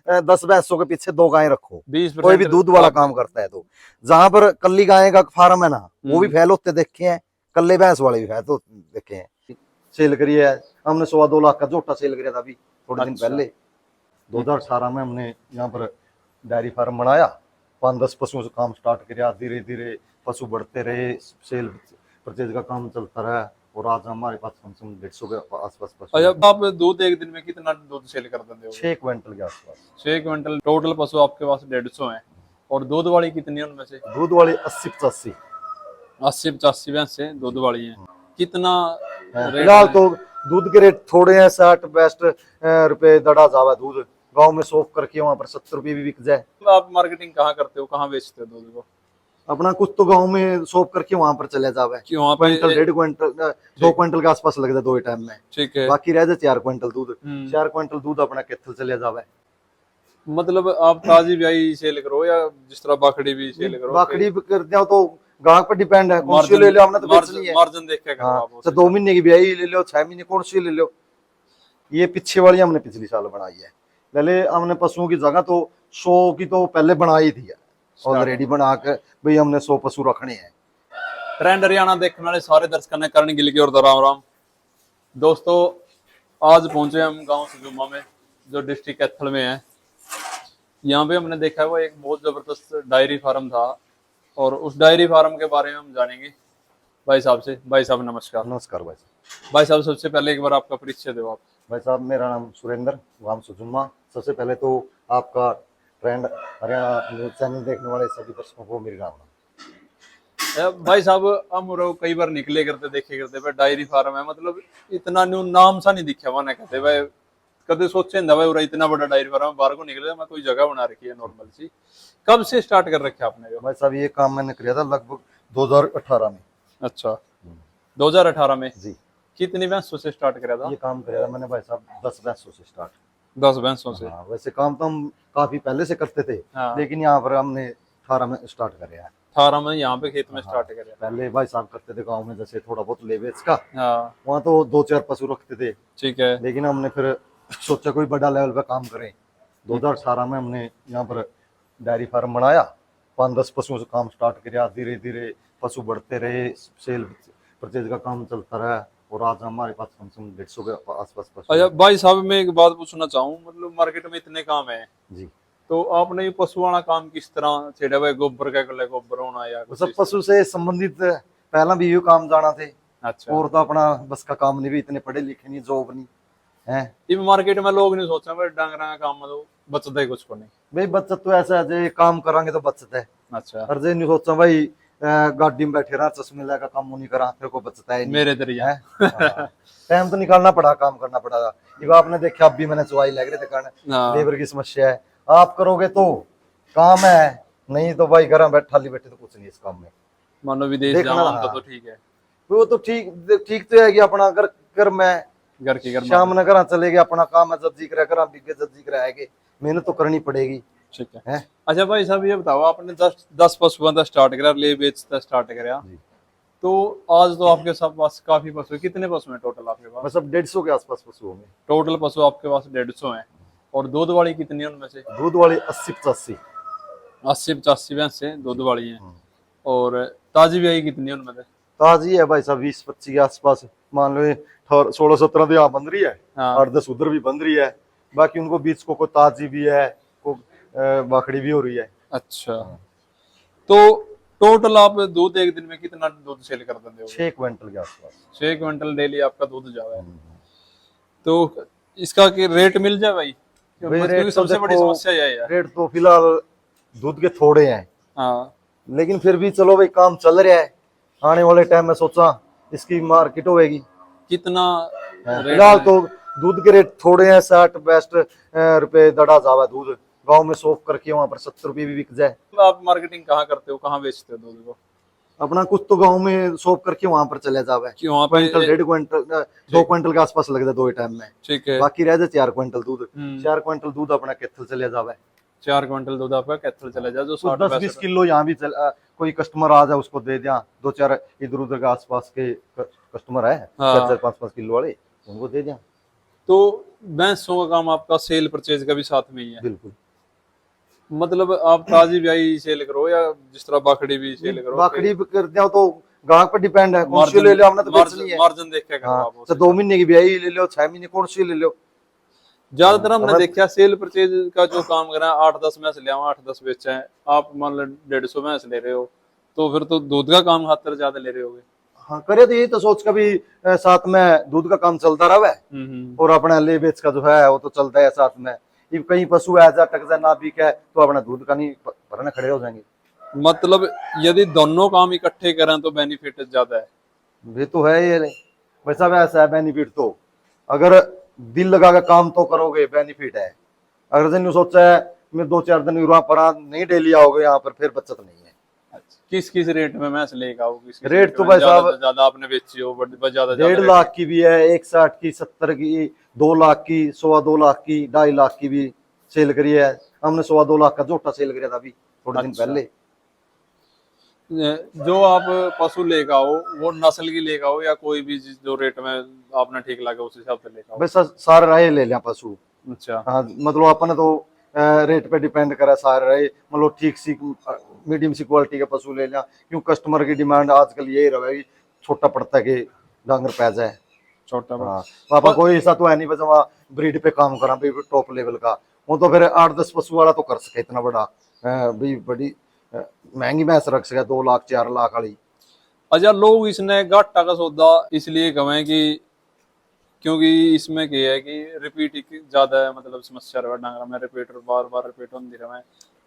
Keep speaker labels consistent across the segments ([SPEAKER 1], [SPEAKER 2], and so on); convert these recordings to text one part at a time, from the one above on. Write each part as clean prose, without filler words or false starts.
[SPEAKER 1] 10 भैंसों के पीछे 2 गायें रखो,
[SPEAKER 2] 20%
[SPEAKER 1] कोई भी दूध वाला काम करता है तो। जहां पर कल्ली गाय का फार्म है ना, वो भी फैल होते देखे हैं, कल्ले भैंस वाले भी फैल तो देखे हैं। सेल करी है हमने 2.25 लाख का झोटा सेल किया था अभी थोड़े दिन पहले। 2018 में हमने यहाँ पर डेयरी फार्म बनाया, 5-10 पशुओं से काम स्टार्ट किया, धीरे धीरे पशु बढ़ते रहे, सेल परचेज का काम चलता रहा, और आज हमारे पास कम से कम 150 के आसपास पशु।
[SPEAKER 2] अच्छा, आप दूध एक दिन में कितना दूध सेल कर देते हो?
[SPEAKER 1] 6 क्विंटल के आसपास।
[SPEAKER 2] 6 क्विंटल टोटल पशु आपके पास 150 है। और दूध वाली कितनी है उनमें से?
[SPEAKER 1] दूध वाली 80-85
[SPEAKER 2] 80-85 भैंस से दूध वाली है। कितना
[SPEAKER 1] फिलहाल तो दूध के रेट थोड़े हैं, 60-65 रुपए दड़ा जावा दूध। गांव में सोख करके वहां पर 70 रुपए भी बिक जाए।
[SPEAKER 2] आप मार्केटिंग कहाँ करते हो, कहाँ बेचते हो दूध को?
[SPEAKER 1] अपना कुछ तो गांव में सोख करके वहां पर चले जावे,
[SPEAKER 2] कि वहाँ पे
[SPEAKER 1] क्विंटल 1.5 क्विंटल 2 क्विंटल के आसपास लग जाए 2 टाइम में।
[SPEAKER 2] ठीक है।
[SPEAKER 1] बाकी रह जाए 4 क्विंटल दूध। 4 क्विंटल दूध अपना कैथल चले जावे।
[SPEAKER 2] मतलब आप ताजी ब्याई सेल करो या जिस तरह बाखड़ी भी सेल करो?
[SPEAKER 1] बाखड़ी करते हो तो ग्राहक पर डिपेंड है, कौन सी ले लो, हमने तो बेचनी है।
[SPEAKER 2] मार्जिन देख के करो आप।
[SPEAKER 1] तो 2 महीने की ब्याई ले लो, 6 महीने कौन सी ले लो। ये पीछे वाली हमने पिछली साल बनाई है। पहले हमने पशुओं की जगह तो 100 की तो पहले बनाई थी ऑलरेडी, बना के भाई हमने 100 पशु रखने हैं।
[SPEAKER 2] ट्रेंड हरियाणा देखने वाले सारे दर्शकों ने करण गिल की और राम राम। दोस्तों, आज पहुंचे हम गांव सजुमा में, जो डिस्ट्रिक्ट कैथल में है। यहाँ पे हमने देखा है वो एक बहुत जबरदस्त डायरी फार्म था, और उस डायरी फार्म के बारे में हम जानेंगे भाई साहब से। भाई साहब नमस्कार।
[SPEAKER 1] नमस्कार भाई साहब।
[SPEAKER 2] भाई साहब, सबसे पहले एक बार आपका परिचय दो आप।
[SPEAKER 1] भाई साहब, मेरा नाम सुरेंद्र, गांव सजुमा। सबसे पहले तो आपका ट्रेंड हरियाणा चैनल देखने वाले सभी दर्शकों को मेरी राम राम।
[SPEAKER 2] भाई साहब, हम कई बार निकले करते देखे करते भाई डायरी फार्म है, मतलब इतना न्यू नाम सा नहीं दिखा हुआ, कहते भाई कदे सोचे भाई इतना बड़ा डायरी फार्म बाहर को निकले, मैं कोई जगह बना रखी है नॉर्मल सी। कब से स्टार्ट कर रखा आपने?
[SPEAKER 1] भाई साहब, ये काम मैंने किया था लगभग 2018 में।
[SPEAKER 2] अच्छा, 2018 में
[SPEAKER 1] जी।
[SPEAKER 2] कितनी भैंसों से स्टार्ट करा था?
[SPEAKER 1] ये काम किया था मैंने भाई साहब 10 भैंसों से स्टार्ट।
[SPEAKER 2] 10 भैंसों से?
[SPEAKER 1] हाँ, वैसे काम तो हम काफी पहले से करते थे।
[SPEAKER 2] हाँ।
[SPEAKER 1] लेकिन यहाँ पर हमने 18 में स्टार्ट करा है।
[SPEAKER 2] 18 में यहाँ पे खेत में स्टार्ट करा।
[SPEAKER 1] पहले भाई साहब करते थे गाँव में, जैसे थोड़ा बहुत ले बेच का।
[SPEAKER 2] हाँ।
[SPEAKER 1] वहाँ तो 2-4 पशु रखते थे।
[SPEAKER 2] ठीक है।
[SPEAKER 1] लेकिन हमने फिर सोचा कोई बड़ा लेवल पे काम करें। 2018 में हमने यहाँ पर डेयरी फार्म बनाया, 5-10 पशुओं से काम स्टार्ट किया, धीरे धीरे पशु बढ़ते रहे, सेल परचेज का काम चलता रहा, और आज हमारे पास कम से कम 150 के आसपास पशु।
[SPEAKER 2] अच्छा भाई साहब, मैं एक बात पूछना चाहूँ, मतलब मार्केट में इतने काम है
[SPEAKER 1] जी,
[SPEAKER 2] तो आपने ये पशु वाला काम किस तरह छेड़ा भाई? गोबर का गोबर होना या
[SPEAKER 1] सब पशु से संबंधित पहला भी यू काम जाना थे।
[SPEAKER 2] अच्छा।
[SPEAKER 1] और तो अपना बस का काम नहीं, भी इतने पढ़े लिखे नहीं, जॉब नहीं है।
[SPEAKER 2] ये मार्केट में लोग नहीं सोच रहे डांगरा का काम में तो बचता है कुछ को नहीं
[SPEAKER 1] भाई। बचत तो ऐसा है, जे काम करांगे तो बचत है।
[SPEAKER 2] अच्छा।
[SPEAKER 1] और जे नहीं सोचा भाई गाड़ी में बैठे रहा, चश्मे लगा काम नहीं करा, फिर को बचता है
[SPEAKER 2] मेरे तरीका
[SPEAKER 1] है। टाइम तो निकालना पड़ा, काम करना पड़ा। ये आपने देखा, अभी मैंने चुवाई लग रहे थे कारण लेबर की समस्या है। आप करोगे तो काम है, नहीं तो भाई घर बैठा बैठे तो कुछ नहीं इस काम में।
[SPEAKER 2] मानो विदेश जाना तो ठीक है,
[SPEAKER 1] वो तो ठीक तो है कि अपना घर में
[SPEAKER 2] घर की घर
[SPEAKER 1] शाम में घर चले गए, अपना काम है, जब जी करे घर बिके, जब जी करे मेहनत तो करनी पड़ेगी।
[SPEAKER 2] ठीक है। अच्छा भाई साहब, ये बताओ, आपने 10 पशुओं का स्टार्ट करा, ले बेचता स्टार्ट करा, तो आज तो आपके पास काफी पशु। कितने पशु हैं टोटल आपके पास?
[SPEAKER 1] मतलब 150 के आसपास पशु होंगे
[SPEAKER 2] टोटल पशु आपके पास 150 हैं। और दूध वाली कितनी है उनमें से?
[SPEAKER 1] दूध वाली 80-85
[SPEAKER 2] 80-85 भैंस से दूध वाली हैं। और ताजी ब्याई कितनी है उनमें से?
[SPEAKER 1] ताजी है भाई साहब 20-25 के आसपास। मान लो 16-17 यहाँ बन रही है, 8-10 उधर भी बन रही है। बाकी उनको बीच को कोई ताजी भी है, को बाखड़ी भी हो रही है।
[SPEAKER 2] अच्छा, तो टोटल आप दूध एक दिन में कितना दूध सेल कर देते हो?
[SPEAKER 1] 6 क्विंटल के आसपास।
[SPEAKER 2] 6 क्विंटल डेली आपका दूध जावा है। तो इसका कि रेट मिल जाए भाई?
[SPEAKER 1] रेट
[SPEAKER 2] सबसे बड़ी समस्या यही है।
[SPEAKER 1] रेट तो फिलहाल दूध के थोड़े हैं।
[SPEAKER 2] हाँ।
[SPEAKER 1] लेकिन फिर भी चलो भाई, काम चल रहा है। आने वाले टाइम में सोचा इसकी मार्केट होगी।
[SPEAKER 2] कितना
[SPEAKER 1] फिलहाल तो दूध के रेट थोड़े हैं, 60-65 रुपए दड़ा जावा दूध। गांव में सोख करके वहां पर 70 रुपए भी बिक जाए।
[SPEAKER 2] आप मार्केटिंग कहाँ करते हो, कहाँ बेचते हो दूध को?
[SPEAKER 1] अपना कुछ तो गांव में सोख करके वहां पर चले जावे,
[SPEAKER 2] कि वहां पे
[SPEAKER 1] 1.5 क्विंटल 2 क्विंटल के आसपास लग जाए 2 टाइम में।
[SPEAKER 2] ठीक है।
[SPEAKER 1] बाकी रह जाए 4 क्विंटल दूध। 4 क्विंटल दूध अपना कैथल चले जावे।
[SPEAKER 2] 4 क्विंटल दूध आपका कैथल चला जाए, जो
[SPEAKER 1] 10-20 किलो यहाँ भी कोई कस्टमर आ जाए उसको दे दिया। 2-4 इधर उधर के आसपास के कस्टमर है 4-5 किलो वाले, उनको दे दिया।
[SPEAKER 2] तो भैंसों का काम आपका सेल परचेज का भी साथ में ही है?
[SPEAKER 1] बिल्कुल।
[SPEAKER 2] मतलब आप ताजी ब्याई सेल करो या जिस तरह बकरी भी सेल करो?
[SPEAKER 1] बाकड़ी भी करते हो तो ग्राहक पर डिपेंड है, कौन सी
[SPEAKER 2] मार्जिन
[SPEAKER 1] ले लो, हमने तो बेचनी है।
[SPEAKER 2] मार्जिन देख के करो
[SPEAKER 1] हाँ,
[SPEAKER 2] आप
[SPEAKER 1] तो
[SPEAKER 2] उसे।
[SPEAKER 1] 2 महीने की ब्याही ले लो, 6 महीने कौन सी ले लो।
[SPEAKER 2] ज्यादातर हमने
[SPEAKER 1] हमें
[SPEAKER 2] देखा सेल परचेज का जो काम करा है, 8-10 भैंस ले आओ, 8-10 बेचे हैं। आप मान लो 150 भैंस ले रहे हो तो फिर तो दूध का काम खातर ज्यादा ले रहे होगे।
[SPEAKER 1] हाँ करे तो यही तो सोच, कभी साथ में दूध का काम चलता रहा है,
[SPEAKER 2] हम्म।
[SPEAKER 1] और अपना ले बेच का जो है वो तो चलता है साथ में। ये कहीं पशु आ जा टक जा ना बिके तो अपना दूध का नहीं भरने खड़े हो जाएंगे।
[SPEAKER 2] मतलब यदि दोनों काम इकट्ठे करें तो बेनिफिट ज्यादा है।
[SPEAKER 1] ये तो है ये, वैसा वैसा है बेनिफिट तो। अगर दिल लगा के काम तो करोगे बेनिफिट है। अगर जिन्होंने सोचा है मैं 2-4 दिन वहां पर नहीं डेली आओगे यहाँ पर, फिर बचत नहीं है।
[SPEAKER 2] किस किस रेट में भैंस लेगा वो? किस
[SPEAKER 1] रेट तो भाई साहब
[SPEAKER 2] ज्यादा आपने बेची हो, ज्यादा
[SPEAKER 1] 1.5 लाख की भी है, 160 की, 70 की, 2 लाख की, 2.25 लाख की, 2.5 लाख की भी सेल करी है। हमने 2.25 लाख का जोटा सेल किया था अभी थोड़े दिन पहले।
[SPEAKER 2] जो आप पशु लेगा हो वो नस्ल की लेगा हो या कोई भी जो रेट में आपने ठीक लगे उस हिसाब से लेगा हो?
[SPEAKER 1] बस सारे रहे ले लिया पशु।
[SPEAKER 2] अच्छा।
[SPEAKER 1] हाँ मतलब अपन तो रेट पे डिपेंड करा सारे रहे, मतलब ठीक सी मीडियम सी क्वालिटी का पशु ले लिया, क्यों कस्टमर की डिमांड आजकल यही रहा छोटा पड़ता है कि डांगर पैजा है
[SPEAKER 2] छोटा।
[SPEAKER 1] हाँ, तो अपन कोई ऐसा तो है नहीं बस वहाँ ब्रीड पे काम करा भाई टॉप लेवल का। वो तो फिर 8-10 पशु वाला तो कर सके इतना बड़ा भाई, बड़ी महंगी भैंस रख सके 2 लाख 4 लाख वाली।
[SPEAKER 2] अच्छा, लोग इसने घाटा का सौदा इसलिए कमाए कि क्योंकि इसमें क्या है कि रिपीट ज्यादा है, मतलब समस्या रहा डांगरा में रिपीट बार बार रिपीट होती रहे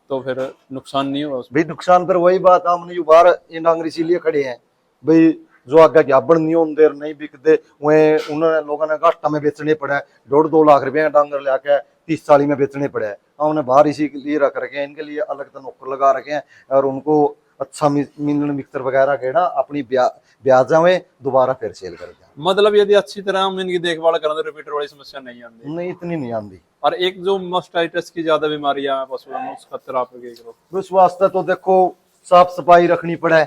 [SPEAKER 2] तो फिर नुकसान नहीं होगा उसमें?
[SPEAKER 1] भाई नुकसान पर वही बात, हमने जो बाहर ये डांगर इसीलिए खड़े हैं भाई, जो आगे की अबड़ नहीं होते नहीं बिकते वह उन्होंने लोगों ने घाटा में बेचने पड़े, 1.5-2 लाख रुपए डांगर लेके 30-40 में बेचने पड़े। हमने बाहर इसी के लिए रख रखे हैं, इनके लिए अलग तो नौकर लगा रखे हैं, और उनको अच्छा मिनरल मिक्सर वगैरह के ना अपनी ब्याजा में दोबारा फिर सेल कर दिया।
[SPEAKER 2] मतलब यदि अच्छी तरह हम इनकी देखभाल करें तो रिपीटर वाली समस्या नहीं आती?
[SPEAKER 1] नहीं इतनी नहीं आती।
[SPEAKER 2] और एक जो मास्टाइटिस की ज्यादा बीमारी है पशुओं में, उसका खातिर आप क्या करो?
[SPEAKER 1] उस वास्ते तो देखो साफ सफाई रखनी पड़े,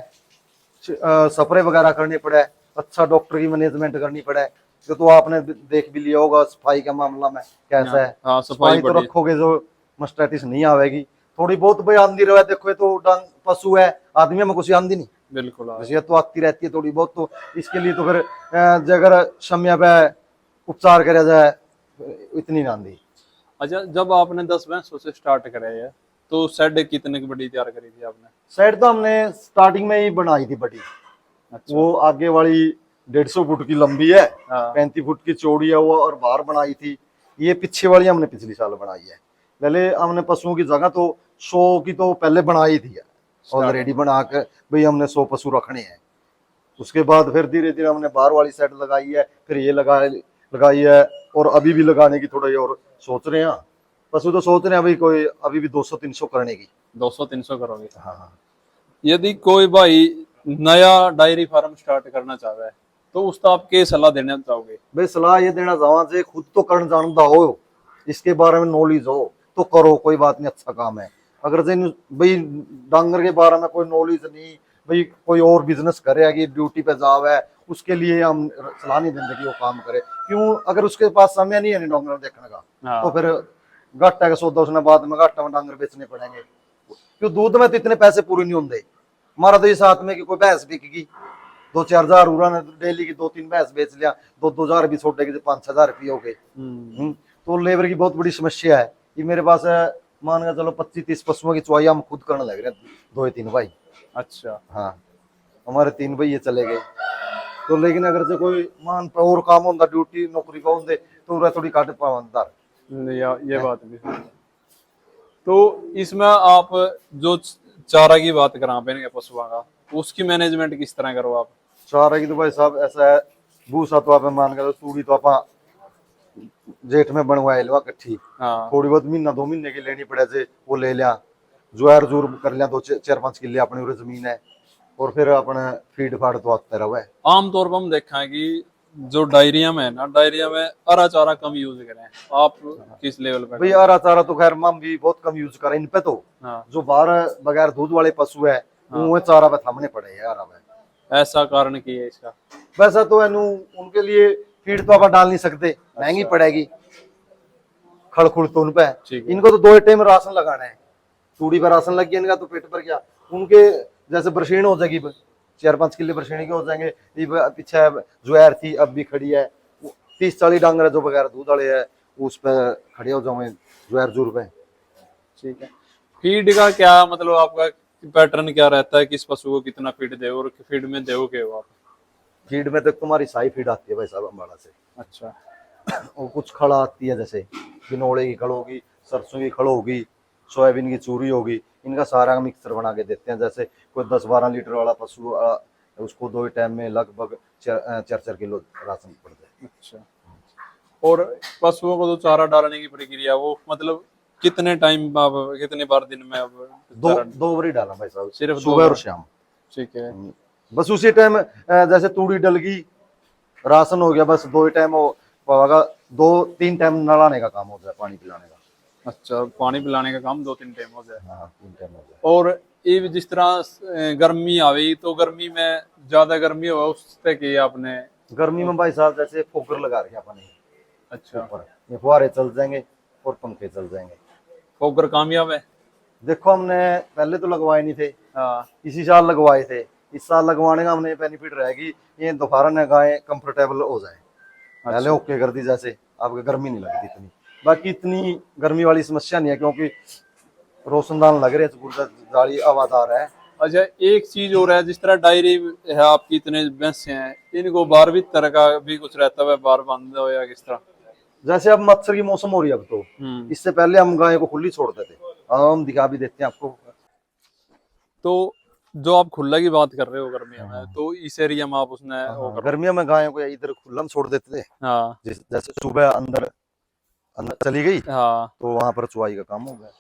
[SPEAKER 1] स्प्रे वगैरह करने पड़े, अच्छा डॉक्टर की मैनेजमेंट करनी पड़े। तो आपने देख भी लिया होगा सफाई का मामला में कैसा है।
[SPEAKER 2] हाँ,
[SPEAKER 1] सफाई तो रखोगे जो मास्टाइटिस नहीं आवेगी। थोड़ी बहुत भाई आंधी रहे, देखो ये तो पशु है, आदमी में कुछ आंधी नहीं।
[SPEAKER 2] बिल्कुल
[SPEAKER 1] ये तो आती रहती है थोड़ी बहुत, तो इसके लिए तो फिर अगर समय पे उपचार करा जाए इतनी ना आंधी।
[SPEAKER 2] अच्छा, जब आपने 10 भैंसों से स्टार्ट करा है तो शेड कितने की बड़ी तैयार करी थी आपने?
[SPEAKER 1] शेड तो हमने स्टार्टिंग में ही बनाई थी बड़ी।
[SPEAKER 2] अच्छा।
[SPEAKER 1] वो आगे वाली 150 फुट की लंबी है,
[SPEAKER 2] हाँ।
[SPEAKER 1] 35 फुट की चौड़ी है वो, और बाहर बनाई थी। ये पीछे वाली हमने पिछली साल बनाई है। पहले हमने पशुओं की जगह तो 100 की तो पहले बनाई थी ऑलरेडी बना के, भाई हमने 100 पशु रखने हैं। उसके बाद फिर धीरे धीरे हमने बाहर वाली सेट लगाई है, फिर ये लगाई है, और अभी भी लगाने की थोड़ा और सोच रहे हैं। पशु तो सोच रहे हैं भाई कोई अभी भी 200-300 करने की।
[SPEAKER 2] 200-300 करोगे?
[SPEAKER 1] हाँ।
[SPEAKER 2] यदि कोई भाई नया डायरी फार्म स्टार्ट करना चाह रहा है तो उसका आप क्या सलाह देना चाहोगे?
[SPEAKER 1] भाई सलाह ये देना चाहूँ जे खुद तो करना जानता हो, इसके बारे में नॉलेज हो तो करो, कोई बात नहीं, अच्छा काम है। अगर भाई डांगर के बारे में कोई नॉलेज नहीं, भाई कोई और बिजनेस करे कि ड्यूटी पे जाव है, उसके लिए हम सलाह नहीं देंगे कि वो काम करे। क्यों? अगर उसके पास समय नहीं है डांगर देखने का, तो फिर घाटा का सौदा उसने बाद में घाटा में डांगर बेचने पड़ेंगे। क्यों? दूध में तो इतने पैसे पूरे नहीं होंगे। हमारा तो ये साथ में कि कोई भैंस बिकेगी 2-4 हजार उड़ा डेली की 2-3 भैंस बेच लिया, 2-2 हजार भी छोड़ेगी, 5-6 हजार रुपये हो गए। तो लेबर की बहुत बड़ी समस्या है। ये मेरे पास मान के चलो 25-30 पशुओं की चुवाई हम खुद करने लग रहे हैं, 2-3 भाई।
[SPEAKER 2] अच्छा।
[SPEAKER 1] हाँ, हमारे 3 भाई ये चले गए तो, लेकिन अगर से कोई मान पे और काम होता ड्यूटी नौकरी का होंगे तो थोड़ी काट पावंदार
[SPEAKER 2] ये बात भी। तो इसमें आप जो चारा की बात करा पे पशुओं का, उसकी मैनेजमेंट किस तरह करो आप?
[SPEAKER 1] चारा की तो भाई साहब ऐसा है, भूसा तो आप मान के तूड़ी तो आप जेठ में बनवाए लो कट्ठी।
[SPEAKER 2] हाँ।
[SPEAKER 1] थोड़ी बहुत 1-2 महीने की लेनी पड़े से वो ले लिया, ज्वार जूर कर लिया 2-4-5 किले अपने उरे जमीन है, और फिर अपने फीड फाड़ तो आते रहे।
[SPEAKER 2] आमतौर पर हम देखा है कि जो डायरिया में है ना, डायरिया में हरा चारा कम यूज करें, आप किस लेवल पे?
[SPEAKER 1] भाई हरा चारा तो खैर हम भी बहुत कम यूज करें इन पे तो।
[SPEAKER 2] हाँ।
[SPEAKER 1] जो बाहर बगैर दूध वाले पशु है वो चारा पे थमने पड़े है हरा में।
[SPEAKER 2] ऐसा कारण की है इसका?
[SPEAKER 1] वैसा तो उनके लिए फीड तो आप डाल नहीं सकते, महंगी पड़ेगी। खड़ खुड़ तो उन पे है।
[SPEAKER 2] ठीक है।
[SPEAKER 1] इनको तो 2 टाइम राशन लगाना है, तूड़ी पर राशन लग गया इनका तो पेट पर क्या। उनके जैसे बरसीन हो जाएगी, 4-5 किले बरसीन के हो जाएंगे। ये पीछे ज्वार थी अब भी खड़ी है, 30-40 डांगर है जो बगैर दूध वाले है, उस पर खड़े हो जाओगे ज्वार जूर पे।
[SPEAKER 2] ठीक है। फीड का क्या मतलब आपका पैटर्न क्या रहता है, किस पशु को कितना फीड दे और फीड में दे के हो आप?
[SPEAKER 1] फीड में तो तुम्हारी शाही फीड आती है भाई साहब अम्बाड़ा से,
[SPEAKER 2] अच्छा।
[SPEAKER 1] और कुछ खड़ आती है, जैसे बिनोड़े की खड़ होगी, सरसों की खड़ होगी, सोयाबीन की चूरी होगी, इनका सारा मिक्सर बना के देते हैं। जैसे कोई 10-12 लीटर वाला पशु उसको 2 टाइम में लगभग 4-4 किलो राशन पड़ता है।
[SPEAKER 2] अच्छा। और पशुओं को तो चारा डालने की प्रक्रिया वो मतलब कितने टाइम आप कितने बार दिन में अब चारा?
[SPEAKER 1] 2 बारी डाला भाई साहब,
[SPEAKER 2] सिर्फ 2
[SPEAKER 1] सुबह और
[SPEAKER 2] बार?
[SPEAKER 1] शाम।
[SPEAKER 2] ठीक है।
[SPEAKER 1] बस उसी टाइम जैसे तूड़ी डल गई, राशन हो गया, बस 2 ही टाइम होगा, 2-3 टाइम नलाने का काम हो जाए, पानी पिलाने का।
[SPEAKER 2] अच्छा, पानी पिलाने का काम 2-3 टाइम हो जाए।
[SPEAKER 1] हाँ 3 टाइम हो जाए।
[SPEAKER 2] और ये जिस तरह गर्मी आवी तो गर्मी में ज्यादा गर्मी हो उस पे की आपने?
[SPEAKER 1] गर्मी में भाई साहब जैसे फोकर लगा रखे अपने
[SPEAKER 2] अच्छा।
[SPEAKER 1] ऊपर, ये फुहारे चल जाएंगे और पंखे चल जाएंगे।
[SPEAKER 2] फोगर कामयाब है?
[SPEAKER 1] देखो हमने पहले तो लगवाए नहीं थे,
[SPEAKER 2] हाँ।
[SPEAKER 1] इसी साल लगवाए थे। इस साल लगवाने का हमने बेनिफिट रहेगी, ये दोबारा न गाय कंफर्टेबल हो जाए। पहले
[SPEAKER 2] अच्छा।
[SPEAKER 1] ओके कर दी, जैसे आपको गर्मी नहीं लगती इतनी। बाकी इतनी गर्मी वाली समस्या नहीं है, क्योंकि रोशनदान लग रहे हैं, जाली हवादार है।
[SPEAKER 2] अच्छा, एक चीज और है, जिस तरह डायरी है आपकी, इतने भैंसे हैं, इनको बार भी तरह का भी कुछ रहता है, बार बांध दो या किस तरह?
[SPEAKER 1] जैसे अब मच्छर की मौसम हो रही है अब तो, इससे पहले हम गाय को खुली छोड़ते थे, अब हम दिखा भी देते हैं आपको।
[SPEAKER 2] तो जो आप खुला की बात कर रहे हो गर्मियों में, तो इस एरिया में आप उसने वो करो।
[SPEAKER 1] गर्मियों में गायों को इधर खुला में छोड़ देते थे।
[SPEAKER 2] हाँ।
[SPEAKER 1] जैसे सुबह अंदर अंदर चली गई
[SPEAKER 2] हाँ।
[SPEAKER 1] तो वहां पर चुवाई का काम हो गया।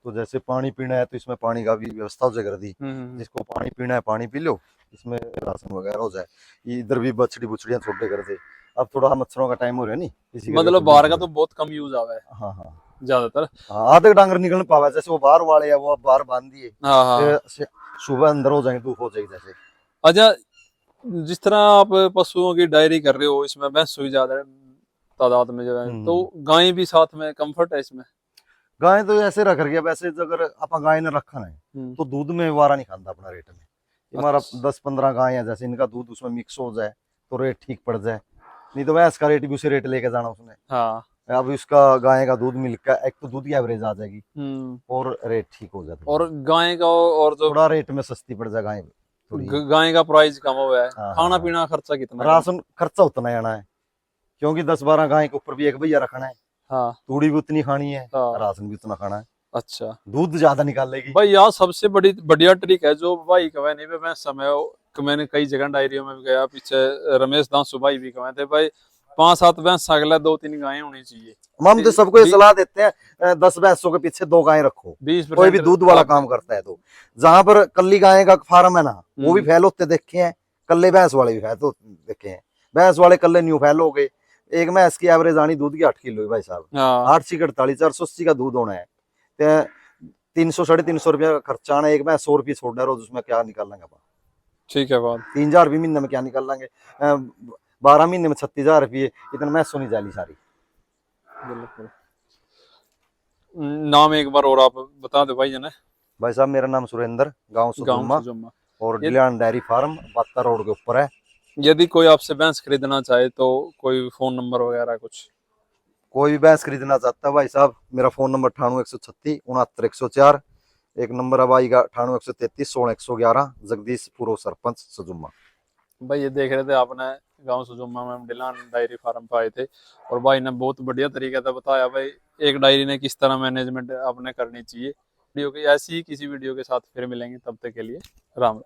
[SPEAKER 1] तो जैसे पानी पीना है तो इसमें पानी का भी व्यवस्था हो जाए कर दी, जिसको पानी पीना है पानी पी लो, इसमें राशन वगैरह हो जाए। इधर भी बछड़ी बुछड़ियां छोटे कर दे। अब थोड़ा मच्छरों का टाइम हो रहा है नी, इसी
[SPEAKER 2] मतलब बाहर का तो बहुत कम यूज आवा है
[SPEAKER 1] हाँ हाँ
[SPEAKER 2] ज्यादातर।
[SPEAKER 1] हाँ, आधे डांगर निकल पावा। जैसे वो बाहर वाले है वो अब बाहर बांध दिए,
[SPEAKER 2] हाँ हाँ।
[SPEAKER 1] फिर सुबह अंदर हो जाएंगे, धूप हो जाएगी जैसे।
[SPEAKER 2] अच्छा, जिस तरह आप पशुओं की डायरी कर रहे हो, इसमें भैंस हुई ज्यादा तादाद में जो है, तो गाय भी साथ में कंफर्ट है इसमें?
[SPEAKER 1] गाय तो ऐसे रख रही है, वैसे अगर आप गाय ने रखा है तो दूध में वारा नहीं खाता अपना रेट में। हमारा 10-15 गाय है, जैसे इनका दूध उसमें मिक्स हो जाए तो रेट ठीक पड़ जाए, नहीं तो भैंस का रेट भी उसे रेट लेके जाना उसने।
[SPEAKER 2] हाँ।
[SPEAKER 1] अब इसका गाय का दूध मिलकर एक तो दूध की एवरेज आ जाएगी और रेट ठीक हो जाता है,
[SPEAKER 2] और गाय का और जो
[SPEAKER 1] थोड़ा रेट में सस्ती पड़ जाए गाय थोड़ी।
[SPEAKER 2] गाय का प्राइस कम हुआ है।
[SPEAKER 1] हाँ,
[SPEAKER 2] खाना
[SPEAKER 1] हाँ।
[SPEAKER 2] पीना खर्चा कितना?
[SPEAKER 1] राशन खर्चा उतना आना है, क्योंकि 10-12 गाय के ऊपर भी एक भैया रखना है,
[SPEAKER 2] हाँ।
[SPEAKER 1] तूड़ी भी उतनी खानी है,
[SPEAKER 2] हाँ।
[SPEAKER 1] राशन भी उतना खाना है।
[SPEAKER 2] अच्छा।
[SPEAKER 1] दूध ज्यादा निकाल लेगी
[SPEAKER 2] भाई यार सबसे बड़ी बढ़िया ट्रिक है जो भाई कहे नहीं मैं समय मैंने कई जगह डायरियों में भी गया, पीछे रमेश दास भाई भी कहे थे भाई 5-7 भैंस अगला 2-3 गायें होनी चाहिए।
[SPEAKER 1] हम तो सबको ये सलाह देते हैं 10 भैंसों के पीछे 2 गायें रखो,
[SPEAKER 2] 20%
[SPEAKER 1] कोई भी दूध वाला काम करता है तो। जहां पर कल्ली गाय का फार्म है ना, वो भी फैल होते देखे हैं, कल्ले भैंस वाले भी फैल तो देखे हैं। भैंस वाले कल्ले न्यू फैल हो गए। एक भैंस की एवरेज आनी दूध की 8 किलो भाई साहब, 8 सी 48 480 का दूध होना है, 300-350 रुपया का खर्चा आना है। एक भैंस 100 रुपये छोड़ना रोज, उसमें क्या निकाल लेंगे अपन? ठीक है बात। 3,000 रुपये महीने में क्या निकाल लेंगे? 12 महीने में 36,000 रुपये, इतना मैं सोनी जाली सारी।
[SPEAKER 2] बिल्कुल। नाम एक बार और आप बता दो भाई जने।
[SPEAKER 1] भाई साहब मेरा नाम सुरेंद्र, गांव सुजुम्मा, और डिलान डेयरी फार्म 72 रोड के ऊपर है।
[SPEAKER 2] यदि कोई आपसे भैंस खरीदना चाहे तो कोई फोन नंबर वगैरह कुछ?
[SPEAKER 1] कोई भी भैंस खरीदना चाहता है भाई साहब, मेरा फोन नंबर 98 136 69 104। एक नंबर अब आएगा 98 133 16 111, जगदीश पूर्व सरपंच सुजुम्मा।
[SPEAKER 2] भाई ये देख रहे थे आपने गांव सुजुम्मा में डिलान डायरी फार्म पे आए थे, और भाई ने बहुत बढ़िया तरीके से बताया भाई एक डायरी ने किस तरह मैनेजमेंट आपने करनी चाहिए। वीडियो की ऐसी ही किसी वीडियो के साथ फिर मिलेंगे, तब तक के लिए राम राम।